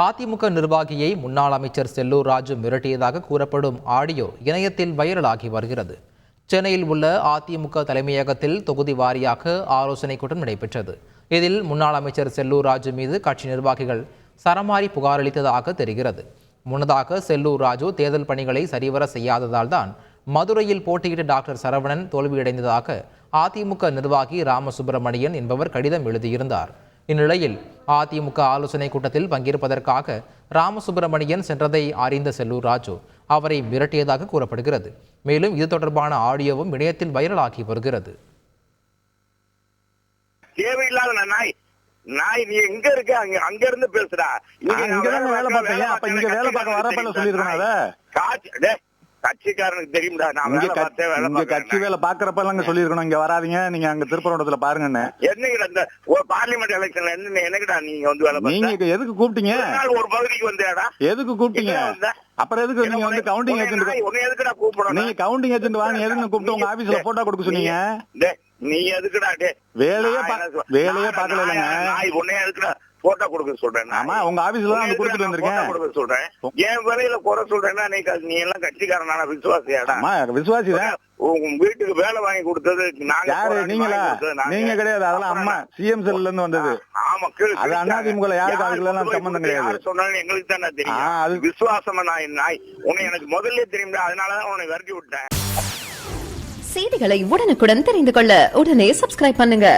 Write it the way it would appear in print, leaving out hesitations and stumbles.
அதிமுக நிர்வாகியை முன்னாள் அமைச்சர் செல்லூர் ராஜு மிரட்டியதாக கூறப்படும் ஆடியோ இணையத்தில் வைரலாகி வருகிறது. சென்னையில் உள்ள அதிமுக தலைமையகத்தில் தொகுதி வாரியாக ஆலோசனைக் கூட்டம் நடைபெற்றது. இதில் முன்னாள் அமைச்சர் செல்லூர் ராஜு மீது கட்சி நிர்வாகிகள் சரமாரி புகார் அளித்ததாக தெரிகிறது. முன்னதாக செல்லூர் ராஜு தேர்தல் பணிகளை சரிவர செய்யாததால் தான் மதுரையில் போட்டியிட்ட டாக்டர் சரவணன் தோல்வியடைந்ததாக அதிமுக நிர்வாகி ராமசுப்பிரமணியன் என்பவர் கடிதம் எழுதியிருந்தார். இந்நிலையில் அதிமுக ஆலோசனை கூட்டத்தில் பங்கேற்பதற்காக ராமசுப்பிரமணியன் சென்றதை அறிந்த செல்லூர் ராஜு அவரை மிரட்டியதாக கூறப்படுகிறது. மேலும் இது தொடர்பான ஆடியோவும் இணையத்தில் வைரலாகி வருகிறது. தேவையில்லாத நாய் நீ எங்க இருக்க? அங்க இருந்து பேசுறா. வேலை பார்த்தேன். அப்ப இங்க வேலை பார்க்க வரப்ப சொல்லிருக்கணும். கட்சிக்காரனுக்கு தெரியும்டா. கட்சி வேலை பாக்குறப்ப சொல்லிருக்கணும், இங்க வராதீங்க, நீங்க அங்க திருப்பரங்குன்றத்துல பாருங்கன்னு. என்னங்கடா பார்லிமெண்ட் எலெக்ஷன்ல என்னங்கடா நீங்க வந்து வேலை நீங்க எதுக்கு கூப்பிட்டீங்க? ஒரு பகுதிக்கு வந்தேடா. எதுக்கு கூப்பிட்டீங்க? அப்புறம் எதுக்கு நீங்க வந்து கவுண்டிங் ஏஜென்ட்? உன்னை எதுக்குடா கூப்பிடணும்? நீங்க கவுண்டிங் ஏஜென்ட் வாங்க, எதுக்கு கூப்பிட்டு உங்க ஆபீஸ்ல போட்டோ கொடுக்க சொன்னீங்க? நீ எதுக்குடா? வேலையே பாக்கல. உன்னை எதுக்குடா போட்டோ கொடுக்க சொல்றேன்? ஆமா, உங்க ஆபீஸ்ல தான் கொடுத்துட்டு வந்திருக்கேன். கொடுக்க சொல்றேன். என் வேலையில குறை சொல்றேன்னா நீ எல்லாம் கட்சிக்காரனான விசுவாசியாடா? விசுவாசி தான். உங்க வீட்டுக்கு வேலை வாங்கி கொடுத்தது யாரு? நீங்களா? நீங்க கிடையாது, அதெல்லாம் அம்மா சிஎம் செல்ல இருந்து வந்தது. ஆமா, அது அண்ணாதிமுக யாருக்கு அதுக்கெல்லாம் சம்பந்தம் கிடையாது. சொன்னாலும் எங்களுக்கு தானே தெரியும். அது விசுவாசமா நாய் உன்னை எனக்கு முதல்ல தெரியும், அதனாலதான் உன்னை விரட்டி விட்டேன். செய்திகளை உடனுக்குடன் தெரிந்து கொள்ள உடனே சப்ஸ்கிரைப் பண்ணுங்க.